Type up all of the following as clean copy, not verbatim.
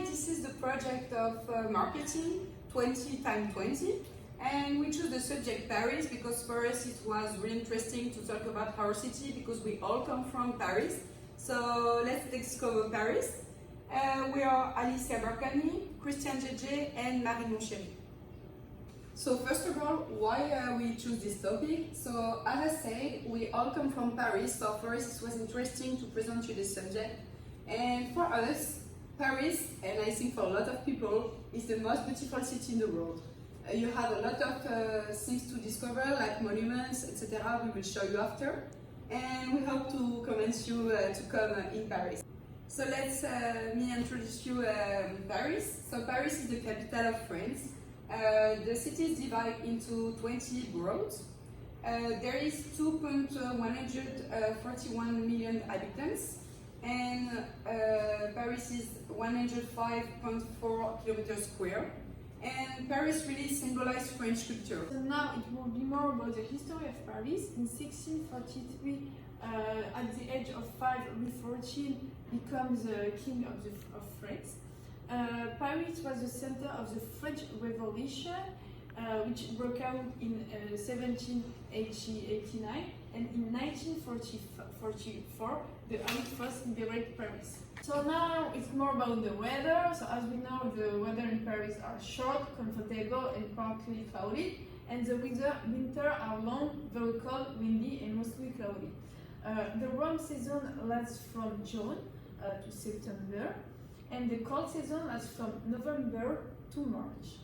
this is the project of marketing 20 times 20, and we chose the subject Paris because for us it was really interesting to talk about our city because we all come from Paris. So let's discover Paris. We are Alicia Barkani, Christian Jeje, and Marie Monchery. So first of all, why we choose this topic? So as I said, we all come from Paris, so for us it was interesting to present you this subject. And for us, Paris, and I think for a lot of people, is the most beautiful city in the world. You have a lot of things to discover, like monuments, etc. We will show you after. And we hope to convince you to come in Paris. So let's me introduce you Paris. So Paris is the capital of France. The city is divided into 20 boroughs. There is 2.141 million inhabitants, and Paris is 105.4 kilometers square. And Paris really symbolizes French culture. So now it will be more about the history of Paris. In 1643, at the age of 5, Louis XIV becomes the king of France. Paris was the center of the French Revolution, which broke out in 1789, and in 1944 the Army first invaded Paris. So now it's more about the weather. So as we know, the weather in Paris are short, comfortable, and partly cloudy, and the winter are long, very cold, windy, and mostly cloudy. The warm season lasts from June to September, and the cold season lasts from November to March.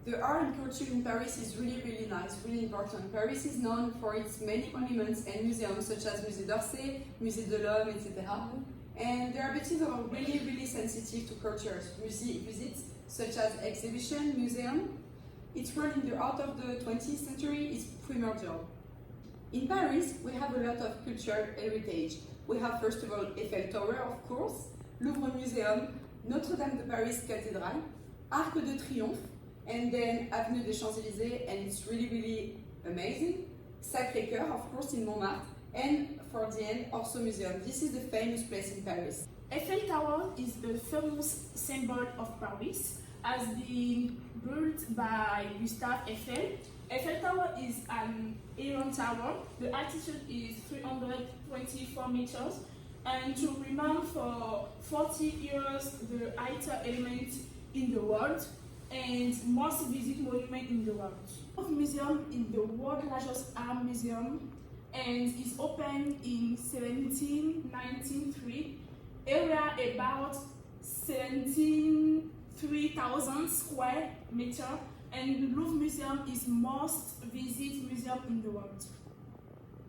The art and culture in Paris is really nice, really important. Paris is known for its many monuments and museums such as Musée d'Orsay, Musée de l'Homme, etc. And there are cities are really sensitive to cultures, visits such as exhibition, museum. Its role in the art of the 20th century is primordial. In Paris, we have a lot of cultural heritage. We have first of all Eiffel Tower, of course, Louvre Museum, Notre-Dame de Paris Cathedral, Arc de Triomphe, and then Avenue des Champs-Élysées, and it's really amazing. Sacré-Cœur, of course, in Montmartre, and for the end, also museum. This is the famous place in Paris. Eiffel Tower is the famous symbol of Paris, as been built by Gustave Eiffel. Eiffel Tower is an iron tower. The altitude is 324 meters, and to remain for 40 years the highest element in the world and most visited monument in the world. The museum is the world's largest art museum and is opened in 1793. Area about 3,000 square meters, and Louvre Museum is most visited museum in the world.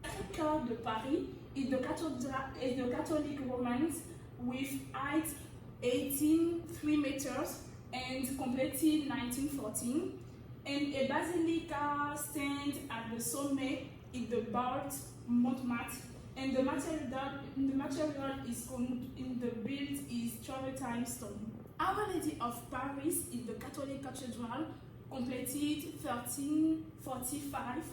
Sacré-Cœur de Paris is the Catholic Romance with height 18.3 meters and completed 1914, and a basilica stands at the summit in the Bart Montmartre, and the material is in the build is travertine stone. Our Lady of Paris is the Catholic Cathedral, completed 1345,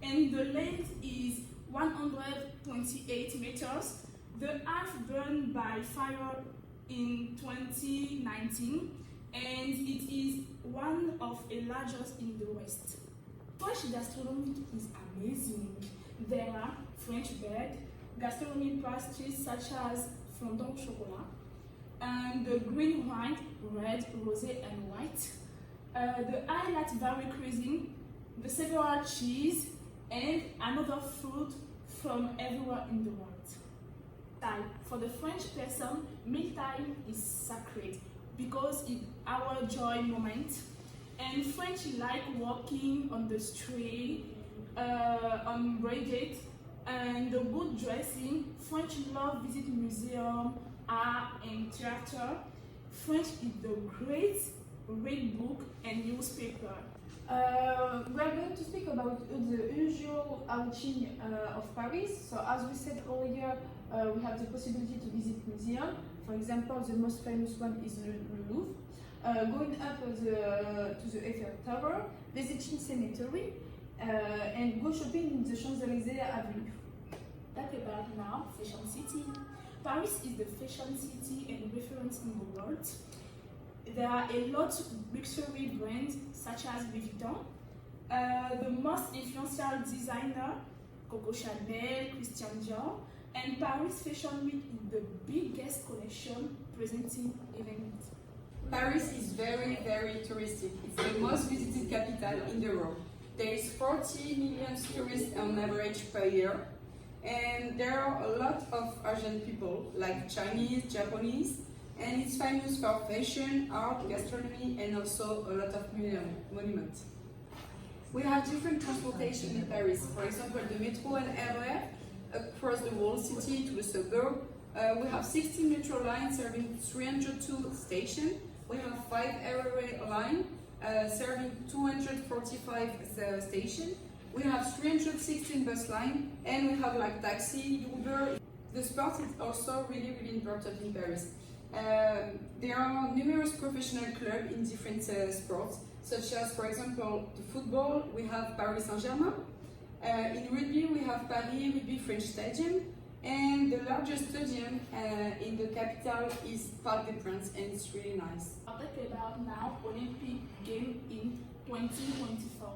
and the length is 128 meters. The half burned by fire in 2019, and it is one of the largest in the West. French gastronomy is amazing. There are French bread, gastronomic pastries such as fondant au chocolat, and the green wine, red, rosé, and white. The highlight varied cuisine, the several cheese, and another food from everywhere in the world. For the French person, mealtime is sacred because it's our joy moment. And French like walking on the street, on Bridget, and the good dressing. French love visit museum, art, and theater. French is the great read book and newspaper. We are going to speak about the usual outing of Paris. So as we said earlier, we have the possibility to visit museum. For example, the most famous one is the Louvre. Going up to the Eiffel Tower, visiting cemetery, and go shopping in the Champs-Élysées Avenue. Talk about now fashion city. Paris is the fashion city and reference in the world. there are a lot of luxury brands such as Louis Vuitton, the most influential designer Coco Chanel, Christian Dior, and Paris Fashion Week is the biggest collection presenting event. Paris is very, very touristic. It's the most visited capital in the world. There is 40 million tourists on average per year, and there are a lot of Asian people, like Chinese, Japanese, and it's famous for fashion, art, gastronomy, and also a lot of monuments. We have different transportation in Paris. For example, the metro and RER across the whole city to the suburb. We have 16 metro lines serving 302 stations. We have 5 RER lines serving 245 stations. We have 316 bus lines, and we have like taxi, Uber. The sport is also really, really important in Paris. There are numerous professional clubs in different sports, such as, for example, the football, we have Paris Saint-Germain. In rugby, we have Paris Rugby French Stadium. And the largest stadium in the capital is Parc des Princes, and it's really nice. I'll talk about now Olympic Game in 2024.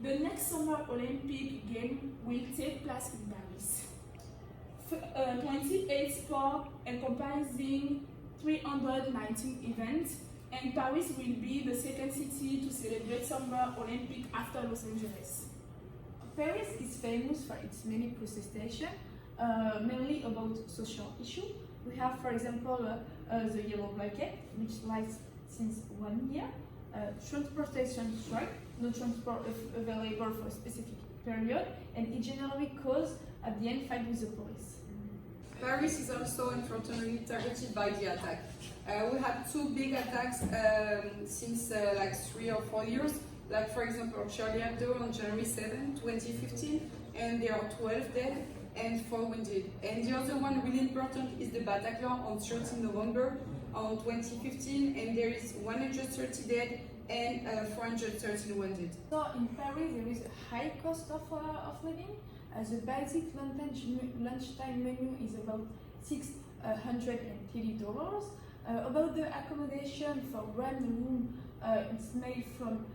The next Summer Olympic Game will take place in Paris. 28 sports encompassing 319 events, and Paris will be the second city to celebrate Summer Olympic after Los Angeles. Paris is famous for its many protestations, mainly about social issues. We have, for example, the Yellow Blanket, which lasts since 1 year, transportation strike, no transport available for a specific period, and it generally causes, at the end, fight with the police. Paris is also unfortunately targeted by the attack. We had 2 big attacks since like 3 or 4 years. Like, for example, Charlie Hebdo on January 7, 2015, and there are 12 dead and 4 wounded. And the other one really important is the Bataclan on 13 November on 2015, and there is 130 dead and 413 wounded. So in Paris there is a high cost of living. The basic lunchtime menu is about $630. About the accommodation for one room, it's made from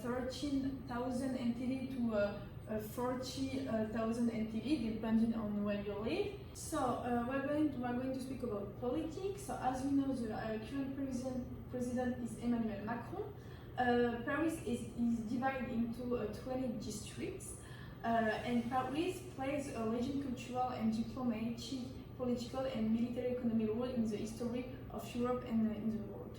13,000 NTD to 40,000 NTD, depending on where you live. So we're going to speak about politics. So as we know, the current president is Emmanuel Macron. Paris is divided into 20 districts, and Paris plays a leading cultural and diplomatic, political and military economic role in the history of Europe and in the world.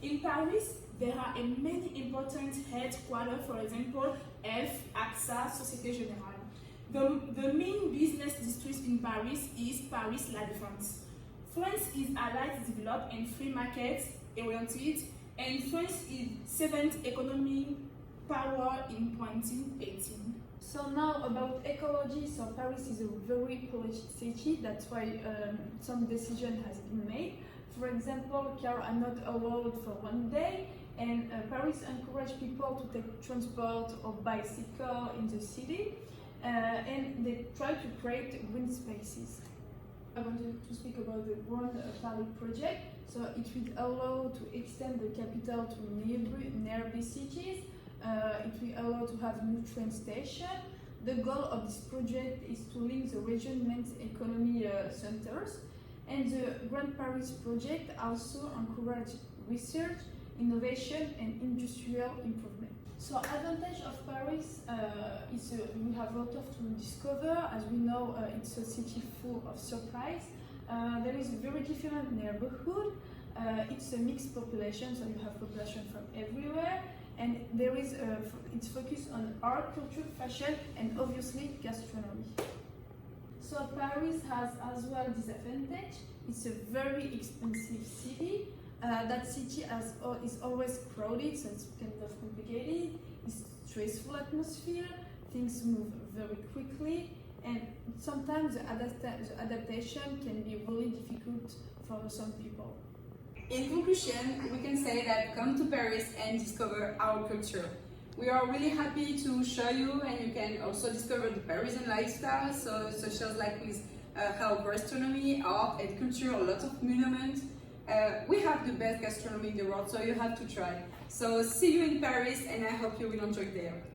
In Paris, there are many important headquarters, for example, Elf, AXA, Société Générale. The main business district in Paris is Paris La Défense. France is allied, developed and free market oriented, and France is 7th economic power in 2018. So now about ecology, so Paris is a very polluted city, that's why some decision has been made. For example, cars are not allowed for one day, and Paris encourages people to take transport or bicycle in the city, and they try to create green spaces. I wanted to speak about the Grand Paris project. So it will allow to extend the capital to nearby cities. It will allow to have new train stations. The goal of this project is to link the region's main economy centers. And the Grand Paris project also encourages research, innovation and industrial improvement. So advantage of Paris is we have a lot of to discover. As we know, it's a city full of surprise. There is a very different neighborhood. It's a mixed population, so you have population from everywhere. And there is it's focused on art, culture, fashion, and obviously gastronomy. So Paris has as well disadvantage. It's a very expensive city. That city is always crowded, so it's kind of complicated. It's stressful atmosphere. Things move very quickly, and sometimes the adaptation can be really difficult for some people. In conclusion, we can say that come to Paris and discover our culture. We are really happy to show you, and you can also discover the Parisian lifestyle, such as like with health, gastronomy, art and culture, a lot of monuments. We have the best gastronomy in the world, so you have to try. So see you in Paris, and I hope you will enjoy there.